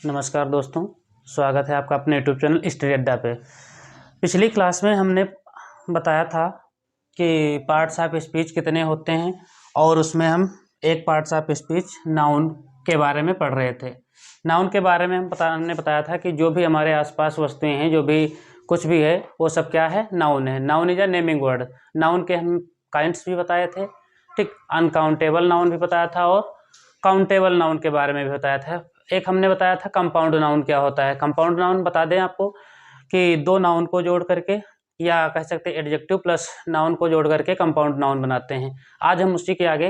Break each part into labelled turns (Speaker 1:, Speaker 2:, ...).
Speaker 1: नमस्कार दोस्तों, स्वागत है आपका अपने यूट्यूब चैनल स्टडी अड्डा पे। पिछली क्लास में हमने बताया था कि पार्ट्स ऑफ स्पीच कितने होते हैं और उसमें हम एक पार्ट्स ऑफ स्पीच नाउन के बारे में पढ़ रहे थे। नाउन के बारे में हमने बताया था कि जो भी हमारे आसपास वस्तुएं हैं, जो भी कुछ भी है, वो सब क्या है, नाउन है। Noun is a naming word. Noun के हम काइंड्स भी बताए थे, ठीक। अनकाउंटेबल नाउन भी बताया था और काउंटेबल नाउन के बारे में भी बताया था। एक हमने बताया था कंपाउंड नाउन क्या होता है। कंपाउंड नाउन बता दें आपको कि दो नाउन को जोड़ करके, या कह सकते हैं एडजेक्टिव प्लस नाउन को जोड़ करके कंपाउंड नाउन बनाते हैं। आज हम उसी के आगे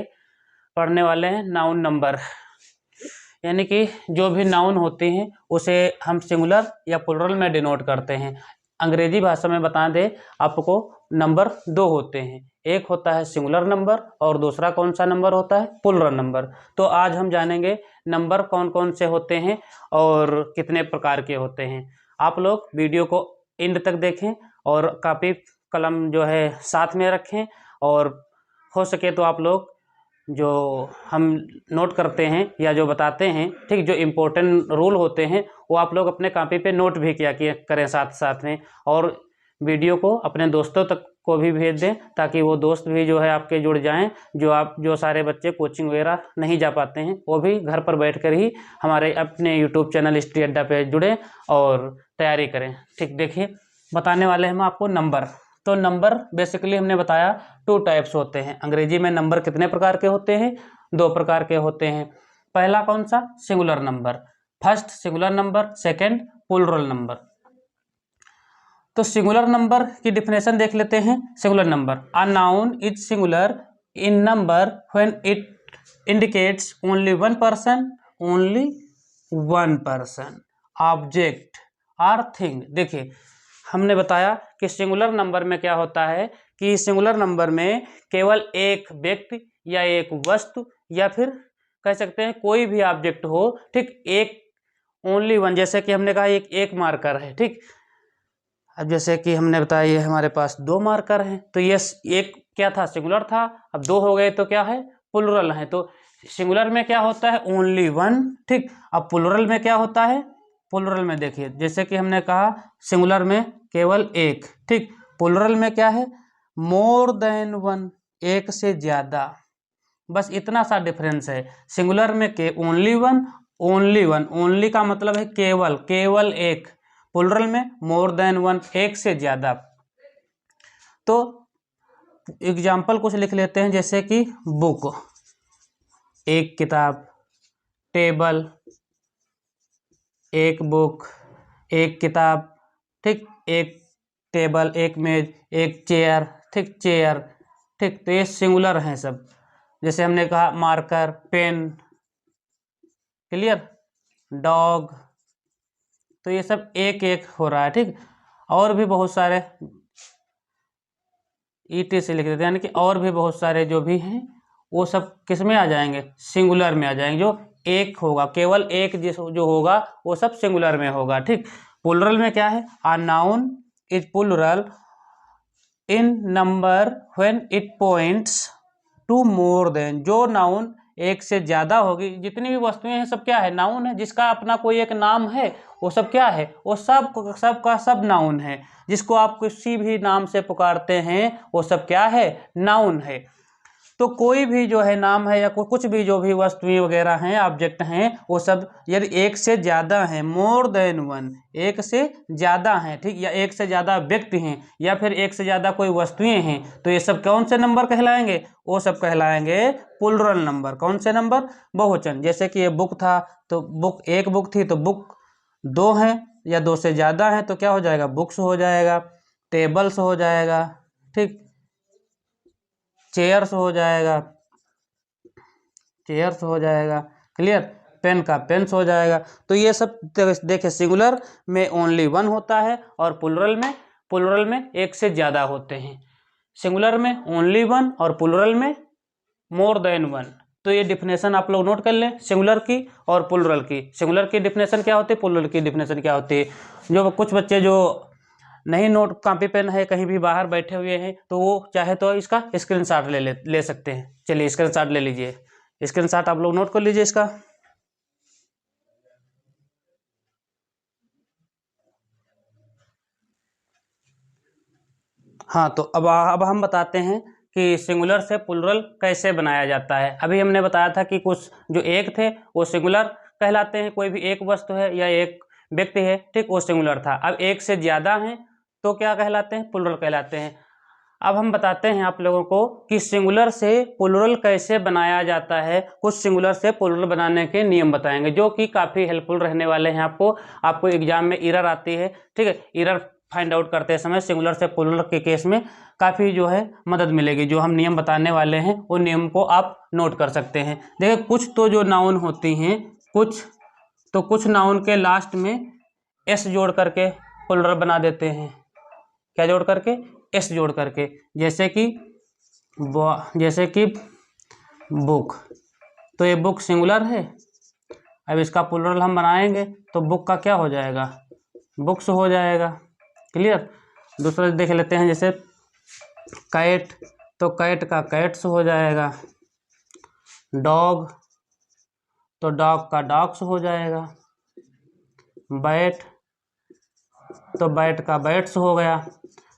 Speaker 1: पढ़ने वाले हैं नाउन नंबर, यानी कि जो भी नाउन होते हैं उसे हम सिंगुलर या प्लुरल में डिनोट करते हैं। अंग्रेजी भाषा में बता दें आपको, नंबर दो होते हैं, एक होता है सिंगुलर नंबर और दूसरा कौन सा नंबर होता है, प्लुरल नंबर। तो आज हम जानेंगे नंबर कौन कौन से होते हैं और कितने प्रकार के होते हैं। आप लोग वीडियो को एंड तक देखें और कॉपी कलम जो है साथ में रखें, और हो सके तो आप लोग जो हम नोट करते हैं या जो बताते हैं, ठीक, जो इम्पोर्टेंट रूल होते हैं वो आप लोग अपने कॉपी पे नोट भी किया करें साथ साथ में, और वीडियो को अपने दोस्तों तक को भी भेज दें ताकि वो दोस्त भी जो है आपके जुड़ जाएं। जो सारे बच्चे कोचिंग वगैरह नहीं जा पाते हैं वो भी घर पर बैठकर ही हमारे अपने यूट्यूब चैनल स्टडी अड्डा पे जुड़ें और तैयारी करें। ठीक, देखिए बताने वाले हैं हम आपको नंबर। तो नंबर बेसिकली हमने बताया टू टाइप्स होते हैं। अंग्रेजी में नंबर कितने प्रकार के होते हैं, दो प्रकार के होते हैं। पहला कौन सा, singular number, first singular number, second plural number. तो सिंगुलर नंबर की डिफिनेशन देख लेते हैं। Singular number, a noun is singular in number when it indicates only one person, only one person, object और थिंग। देखिए हमने बताया कि सिंगुलर नंबर में क्या होता है कि सिंगुलर नंबर में केवल एक व्यक्ति या एक वस्तु या फिर कह सकते हैं कोई भी ऑब्जेक्ट हो, ठीक, एक ओनली वन। जैसे कि हमने कहा एक मार्कर है, ठीक। अब जैसे कि हमने बताया ये हमारे पास दो मार्कर हैं, तो ये एक क्या था, सिंगुलर था, अब दो हो गए तो क्या है, प्लुरल है। तो सिंगुलर में क्या होता है, ओनली वन, ठीक। अब प्लुरल में क्या होता है, प्लुरल में देखिए जैसे कि हमने कहा सिंगुलर में केवल एक, ठीक। प्लुरल में क्या है, मोर देन वन, एक से ज्यादा। बस इतना सा डिफरेंस है। सिंगुलर में के only one, only one, only का मतलब है केवल, केवल एक। प्लुरल में मोर देन वन, एक से ज्यादा। तो एग्जाम्पल कुछ लिख लेते हैं, जैसे कि बुक, एक किताब, टेबल, एक बुक, एक किताब, ठीक, एक टेबल, एक मेज, एक चेयर, ठीक, चेयर, ठीक। तो ये सिंगुलर हैं सब। जैसे हमने कहा मार्कर, पेन, क्लियर, डॉग, तो ये सब एक एक हो रहा है, ठीक। और भी बहुत सारे ईटी से लिख देते हैं, यानी कि और भी बहुत सारे जो भी हैं वो सब किस में आ जाएंगे, सिंगुलर में आ जाएंगे। जो एक होगा, केवल एक जो होगा वो सब सिंगुलर में होगा, ठीक। प्लुरल में क्या है, a noun is plural in number when it points to more than. जो नाउन एक से ज्यादा होगी, जितनी भी वस्तुएं हैं सब क्या है, नाउन है। जिसका अपना कोई एक नाम है वो सब क्या है, वो सब का सब नाउन है। जिसको आप किसी भी नाम से पुकारते हैं वो सब क्या है, नाउन है। तो कोई भी जो है नाम है या कुछ भी जो भी वस्तुएं वगैरह हैं, ऑब्जेक्ट हैं, वो सब यदि एक से ज्यादा हैं, मोर देन वन, एक से ज्यादा हैं, ठीक, या एक से ज्यादा व्यक्ति हैं, या फिर एक से ज्यादा कोई वस्तुएं हैं, तो ये सब कौन से नंबर कहलाएंगे, वो सब कहलाएंगे प्लुरल नंबर। कौन से नंबर, बहुवचन। जैसे कि ये बुक था तो बुक, एक बुक थी तो बुक दो हैं या दो से ज्यादा हैं तो क्या हो जाएगा, बुक्स हो जाएगा, टेबल्स हो जाएगा, ठीक, चेयर्स हो जाएगा, चेयर्स हो जाएगा, क्लियर, पेन का पेन्स हो जाएगा। तो ये सब देखिए सिंगुलर में ओनली वन होता है और प्लुरल में एक से ज़्यादा होते हैं। सिंगुलर में ओनली वन और प्लुरल में मोर देन वन। तो ये डिफिनेशन आप लोग नोट कर लें, सिंगुलर की और प्लुरल की। सिंगुलर की डिफिनेशन क्या होती है, प्लुरल की डिफिनेशन क्या होती है। जो कुछ बच्चे जो नहीं नोट कॉपी पेन है, कहीं भी बाहर बैठे हुए हैं, तो वो चाहे तो इसका स्क्रीनशॉट ले सकते हैं। चलिए स्क्रीनशॉट ले लीजिए, स्क्रीनशॉट आप लोग नोट कर लीजिए इसका। हाँ, तो अब हम बताते हैं कि सिंगुलर से प्लुरल कैसे बनाया जाता है। अभी हमने बताया था कि कुछ जो एक थे वो सिंगुलर कहलाते हैं, कोई भी एक वस्तु है या एक व्यक्ति है, ठीक, वो सिंगुलर था। अब एक से ज़्यादा हैं तो क्या कहलाते हैं? प्लुरल कहलाते हैं। अब हम बताते हैं आप लोगों को कि सिंगुलर से प्लुरल कैसे बनाया जाता है। कुछ सिंगुलर से प्लुरल बनाने के नियम बताएंगे जो कि काफ़ी हेल्पफुल रहने वाले हैं आपको एग्जाम में एरर आती है, ठीक है, एरर फाइंड आउट करते समय सिंगुलर से प्लुरल के केस में काफ़ी जो है मदद मिलेगी। जो हम नियम बताने वाले हैं उन नियम को आप नोट कर सकते हैं। देखिए, कुछ तो जो नाउन होती हैं, कुछ नाउन के लास्ट में एस जोड़ करके प्लुरल बना देते हैं। क्या जोड़ करके? एस जोड़ करके। जैसे कि बुक, तो ये बुक सिंगुलर है। अब इसका प्लुरल हम बनाएंगे तो बुक का क्या हो जाएगा? बुक्स हो जाएगा। क्लियर? दूसरा देख लेते हैं, जैसे कैट, तो कैट का कैट्स हो जाएगा। डॉग, तो डॉग का डॉग्स हो जाएगा। बैट, तो बैट का बैट्स हो गया।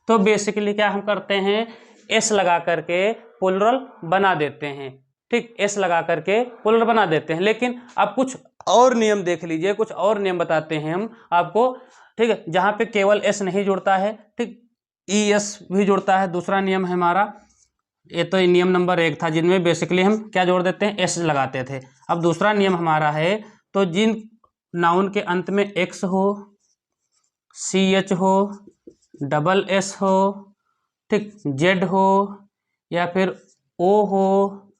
Speaker 1: तो बेसिकली क्या हम करते हैं? एस लगा करके प्लुरल बना देते हैं, ठीक, एस लगा करके प्लुरल बना देते हैं। लेकिन अब कुछ और नियम देख लीजिए, कुछ और नियम बताते हैं हम आपको, ठीक है, जहाँ पे केवल एस नहीं जुड़ता है, ठीक, ई एस भी जुड़ता है। दूसरा नियम है हमारा, ये तो नियम नंबर 1 था जिनमें बेसिकली हम क्या जोड़ देते हैं? एस लगाते थे। अब दूसरा नियम हमारा है, तो जिन नाउन के अंत में एक्स हो, सी एच हो, डबल एस हो, ठीक, जेड हो या फिर ओ हो,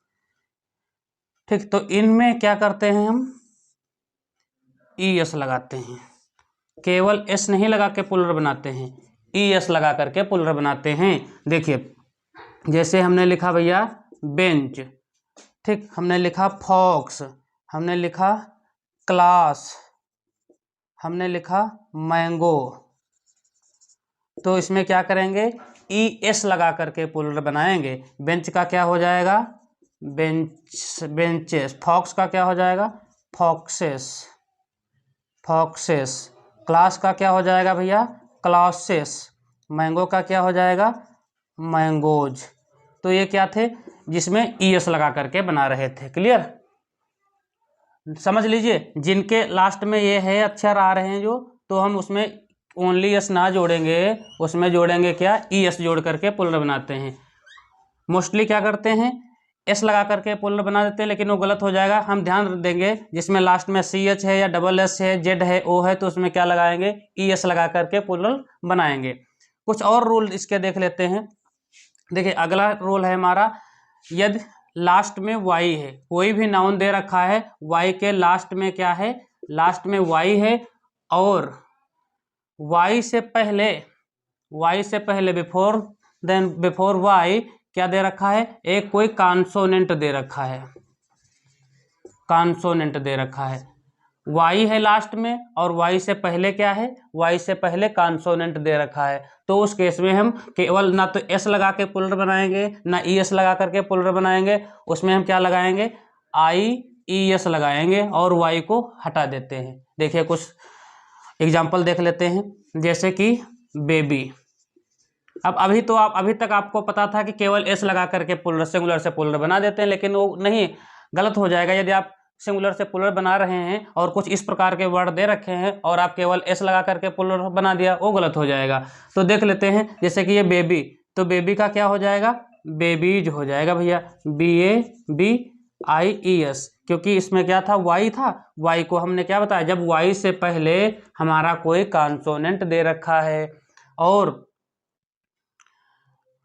Speaker 1: ठीक, तो इनमें क्या करते हैं हम? ई एस लगाते हैं। केवल एस नहीं लगा के प्लुरल बनाते हैं, ई एस लगा करके प्लुरल बनाते हैं। देखिए, जैसे हमने लिखा भैया बेंच, ठीक, हमने लिखा फॉक्स, हमने लिखा क्लास, हमने लिखा मैंगो, तो इसमें क्या करेंगे? ई एस लगा करके प्लुरल बनाएंगे। बेंच का क्या हो जाएगा? बेंचेस। फॉक्स का क्या हो जाएगा? Foxes, foxes. क्लास का क्या हो जाएगा भैया? क्लासेस। मैंगो का क्या हो जाएगा? मैंगोज। तो ये क्या थे? जिसमें ई एस लगा करके बना रहे थे। क्लियर? समझ लीजिए, जिनके लास्ट में ये है अक्षर आ रहे हैं जो, तो हम उसमें ओनली एस ना जोड़ेंगे, उसमें जोड़ेंगे क्या? ई एस जोड़ करके प्लुरल बनाते हैं। मोस्टली क्या करते हैं? एस लगा करके प्लुरल बना देते हैं, लेकिन वो गलत हो जाएगा। हम ध्यान देंगे जिसमें लास्ट में सी एच है या डबल एस है, जेड है, ओ है, तो उसमें क्या लगाएंगे? ई एस लगा करके प्लुरल बनाएंगे। कुछ और रूल इसके देख लेते हैं। देखिए, अगला रूल है हमारा, यदि लास्ट में वाई है, कोई भी नाउन दे रखा है, वाई के लास्ट में क्या है? लास्ट में वाई है, और वाई से पहले बिफोर वाई क्या दे रखा है? एक कोई कॉन्सोनेंट दे रखा है, कॉन्सोनेंट दे रखा है। वाई है लास्ट में और वाई से पहले क्या है? वाई से पहले कॉन्सोनेंट दे रखा है। तो उस केस में हम केवल ना तो एस लगा के प्लुरल बनाएंगे, ना ई एस लगा करके प्लुरल बनाएंगे। उसमें हम क्या लगाएंगे? आई ई एस लगाएंगे और वाई को हटा देते हैं। देखिए, कुछ एग्जाम्पल देख लेते हैं, जैसे कि बेबी। अब अभी तक आपको पता था कि केवल एस लगा करके प्लुरल, सिंगुलर से प्लुरल बना देते हैं, लेकिन वो नहीं, गलत हो जाएगा। यदि आप सिंगुलर से प्लुरल बना रहे हैं और कुछ इस प्रकार के वर्ड दे रखे हैं और आप केवल एस लगा करके प्लुरल बना दिया, वो गलत हो जाएगा। तो देख लेते हैं, जैसे कि ये बेबी, तो बेबी का क्या हो जाएगा? बेबीज हो जाएगा भैया, BABIES, क्योंकि इसमें क्या था? वाई था। वाई को हमने क्या बताया? जब वाई से पहले हमारा कोई कॉन्सोनेंट दे रखा है और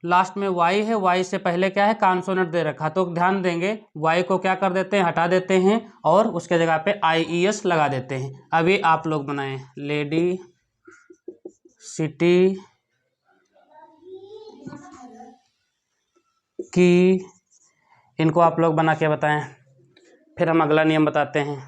Speaker 1: लास्ट में वाई है, वाई से पहले क्या है? कॉन्सोनेंट दे रखा, तो ध्यान देंगे वाई को क्या कर देते हैं? हटा देते हैं और उसके जगह पे IES लगा देते हैं। अभी आप लोग बनाएं, लेडी, सिटी, की, इनको आप लोग बना के बताएं, फिर हम अगला नियम बताते हैं।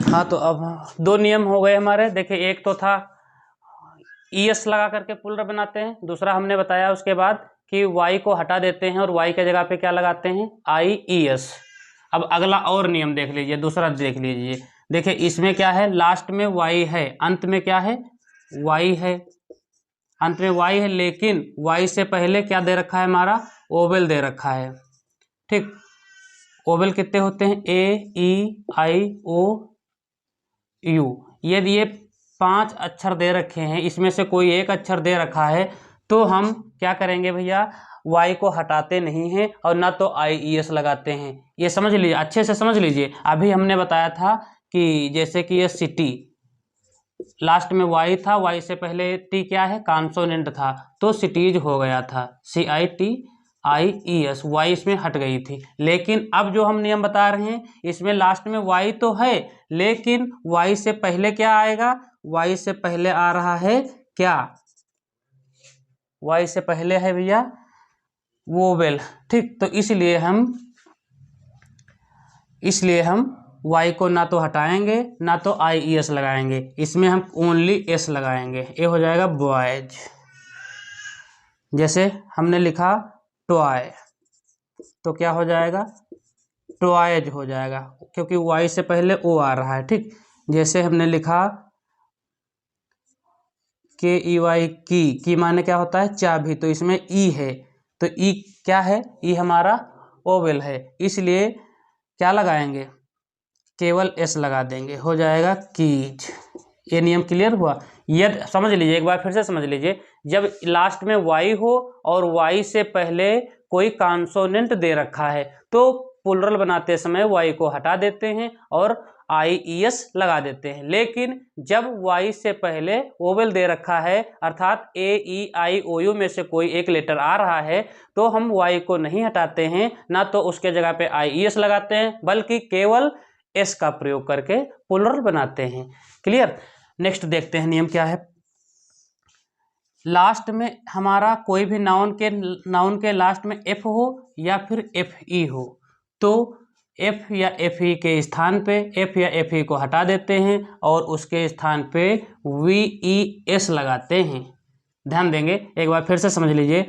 Speaker 1: हाँ, तो अब 2 नियम हो गए हमारे। देखिए, एक तो था ES लगा करके प्लुरल बनाते हैं, दूसरा हमने बताया उसके बाद कि y को हटा देते हैं और y के जगह पे क्या लगाते हैं, IES। अब अगला और नियम देख लीजिए, दूसरा देख लीजिए। देखिए इसमें क्या है, लास्ट में y है, अंत में क्या है, y है, अंत में y है, लेकिन y से पहले क्या दे रखा है, हमारा ओवेल दे रखा है। ठीक, ओवेल कितने होते हैं, A-E-I-O-U। यदि ये 5 अक्षर दे रखे हैं, इसमें से कोई एक अक्षर दे रखा है, तो हम क्या करेंगे भैया, y को हटाते नहीं हैं और ना तो IES लगाते हैं। ये समझ लीजिए, अच्छे से समझ लीजिए। अभी हमने बताया था कि जैसे कि ये सिटी, लास्ट में y था, y से पहले t क्या है, कॉन्सोनेंट था, तो सिटीज हो गया था, CITIES, y इसमें हट गई थी। लेकिन अब जो हम नियम बता रहे हैं, इसमें लास्ट में y तो है, लेकिन y से पहले क्या आएगा, y से पहले आ रहा है क्या, y से पहले है भैया वोवेल। ठीक, तो इसलिए हम y को ना तो हटाएंगे ना तो IES लगाएंगे, इसमें हम ओनली s लगाएंगे। ये हो जाएगा बॉयज। जैसे हमने लिखा टॉय, तो क्या हो जाएगा, टॉयज हो जाएगा, क्योंकि y से पहले o आ रहा है। ठीक, जैसे हमने लिखा KEY, की माने क्या होता है, चाबी, तो इसमें ई है, तो ई क्या है, ई हमारा ओवेल है, इसलिए क्या लगाएंगे, केवल s लगा देंगे, हो जाएगा कीज। ये नियम क्लियर हुआ। यदि समझ लीजिए, एक बार फिर से समझ लीजिए, जब लास्ट में y हो और y से पहले कोई कॉन्सोनेंट दे रखा है, तो प्लुरल बनाते समय y को हटा देते हैं और IES लगा देते हैं। लेकिन जब y से पहले ओवेल दे रखा है, अर्थात AEIOU में से कोई एक लेटर आ रहा है, तो हम y को नहीं हटाते हैं, ना तो उसके जगह पे IES लगाते हैं, बल्कि केवल s का प्रयोग करके प्लुरल बनाते हैं। क्लियर। नेक्स्ट देखते हैं नियम क्या है। लास्ट में हमारा कोई भी नाउन के लास्ट में f हो या फिर FE हो, तो f या FE के स्थान पे f या FE को हटा देते हैं और उसके स्थान पे VES लगाते हैं। ध्यान देंगे, एक बार फिर से समझ लीजिए।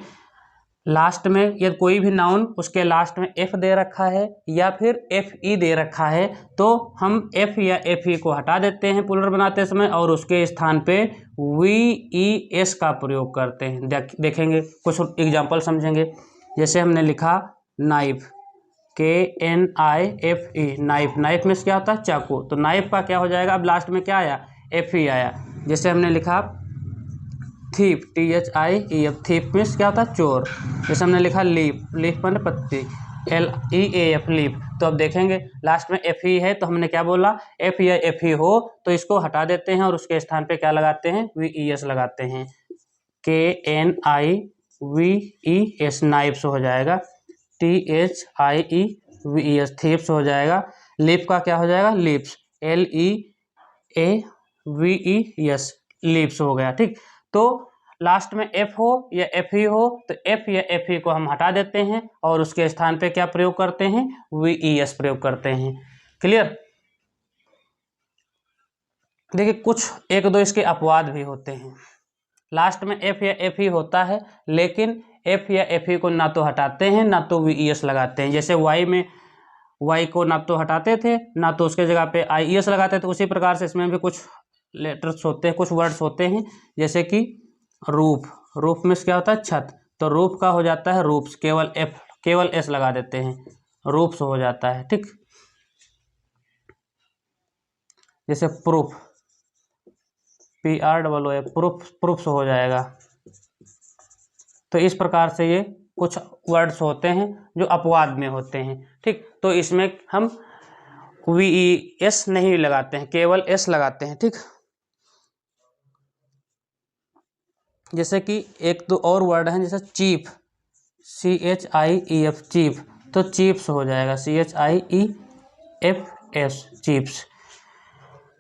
Speaker 1: लास्ट में यदि कोई भी नाउन उसके लास्ट में f दे रखा है या फिर FE दे रखा है, तो हम f या FE को हटा देते हैं प्लुरल बनाते समय और उसके स्थान पे VES का प्रयोग करते हैं। देखेंगे कुछ एग्जांपल समझेंगे। जैसे हमने लिखा नाइफ, KNIFE, नाइफ, नाइफ में क्या होता है, चाकू, तो नाइफ का क्या हो जाएगा, अब लास्ट में क्या आया, FE आया। जैसे हमने लिखा थीप, THIEF, थीप में क्या होता है, चोर। जैसे हमने लिखा लीफ, लीफ माने पत्ती, LEAF, लीफ। तो अब देखेंगे लास्ट में FE है, तो हमने क्या बोला, F या FE हो तो इसको हटा देते हैं और उसके स्थान पे क्या लगाते हैं, VES लगाते हैं, KNIVES, नाइफ्स हो जाएगा, THIEVES, थीप्स हो जाएगा। लीफ का क्या हो जाएगा, लीप्स, LEAVES, लीप्स हो गया। ठीक, तो लास्ट में f हो या FE हो तो f या FE को हम हटा देते हैं और उसके स्थान पे क्या प्रयोग करते हैं, VES प्रयोग करते हैं। क्लियर। देखिए कुछ एक दो इसके अपवाद भी होते हैं। लास्ट में f या FE होता है, लेकिन f या FE को ना तो हटाते हैं ना तो VES लगाते हैं। जैसे y में y को ना तो हटाते थे ना तो उसके जगह पे IES लगाते थे, उसी प्रकार से इसमें भी कुछ लेटर्स होते हैं, कुछ वर्ड्स होते हैं। जैसे कि रूफ, रूफ में क्या होता है, छत, तो रूफ का हो जाता है रूफ्स, केवल s लगा देते हैं, रूफ्स हो जाता है। ठीक, जैसे प्रूफ, PROOF, प्रूफ्स हो जाएगा। तो इस प्रकार से ये कुछ वर्ड्स होते हैं जो अपवाद में होते हैं। ठीक, तो इसमें हम VES नहीं लगाते हैं, केवल s लगाते हैं। ठीक, जैसे कि एक दो और वर्ड हैं, जैसे चीफ, CHIEF, चीफ, तो चीफ्स हो जाएगा, CHIEFS, चीफ्स।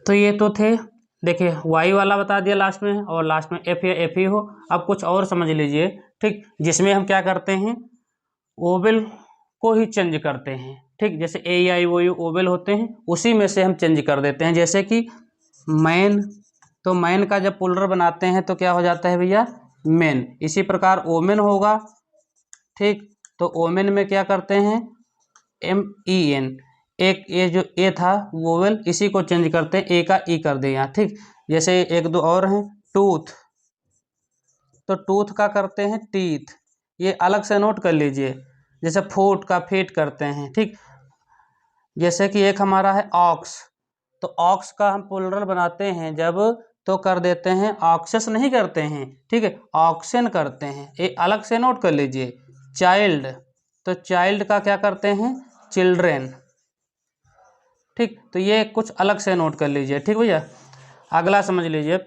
Speaker 1: तो ये तो थे, देखिए y वाला बता दिया लास्ट में, और लास्ट में f या FE हो। अब कुछ और समझ लीजिए। ठीक, जिसमें हम क्या करते हैं, ओवेल को ही चेंज करते हैं। ठीक, जैसे AEIOU ओवेल होते हैं, उसी में से हम चेंज कर देते हैं। जैसे कि मैन, तो मैन का जब प्लुरल बनाते हैं तो क्या हो जाता है भैया, मेन। इसी प्रकार ओमेन होगा ठीक। तो वोमेन में क्या करते हैं, MEN, एक ये जो ए था वोवेल, इसी को चेंज करते हैं, ए का ई कर दे यहाँ, ठीक। जैसे एक दो और हैं, टूथ, तो टूथ का करते हैं टीथ, ये अलग से नोट कर लीजिए। जैसे फूट का फीट करते हैं, ठीक। जैसे कि एक हमारा है ऑक्स, तो ऑक्स का हम प्लुरल बनाते हैं जब, तो कर देते हैं, ऑक्सेस नहीं करते हैं, ठीक है, ऑक्सन करते हैं, ये अलग से नोट कर लीजिए। चाइल्ड, तो चाइल्ड का क्या करते हैं, चिल्ड्रेन, ठीक। तो ये कुछ अलग से नोट कर लीजिए, ठीक भैया। अगला समझ लीजिए,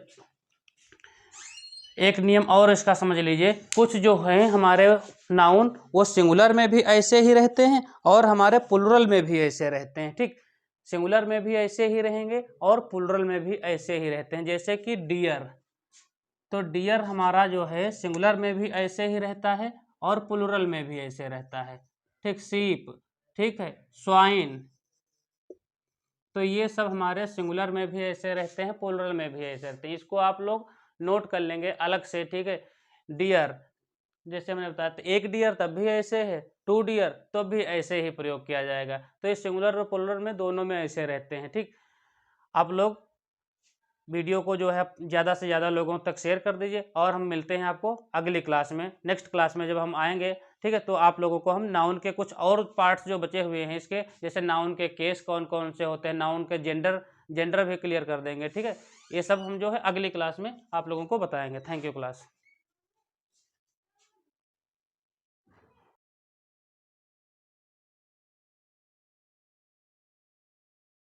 Speaker 1: एक नियम और इसका समझ लीजिए, कुछ जो हैं हमारे नाउन वो सिंगुलर में भी ऐसे ही रहते हैं और हमारे प्लुरल में भी ऐसे रहते हैं, ठीक। सिंगुलर में भी ऐसे ही रहेंगे और प्लुरल में भी ऐसे ही रहते हैं। जैसे कि डियर, तो डियर हमारा जो है सिंगुलर में भी ऐसे ही रहता है और प्लुरल में भी ऐसे रहता है, ठीक। शीप, ठीक है, स्वाइन, तो ये सब हमारे सिंगुलर में भी ऐसे रहते हैं, प्लुरल में भी ऐसे रहते हैं। इसको आप लोग नोट कर लेंगे अलग से, ठीक है। डियर, जैसे मैंने बताया था, एक डियर तब भी ऐसे है, टू डियर तो भी ऐसे ही प्रयोग किया जाएगा। तो ये सिंगुलर और प्लुरल में दोनों में ऐसे रहते हैं, ठीक। आप लोग वीडियो को जो है ज़्यादा से ज़्यादा लोगों तक शेयर कर दीजिए और हम मिलते हैं आपको अगली क्लास में, नेक्स्ट क्लास में जब हम आएंगे, ठीक है। तो आप लोगों को हम नाउन के कुछ और पार्ट्स जो बचे हुए हैं इसके, जैसे नाउन के केस कौन कौन से होते हैं, नाउन के जेंडर भी क्लियर कर देंगे, ठीक है। ये सब हम जो है अगली क्लास में आप लोगों को बताएंगे। Thank you class.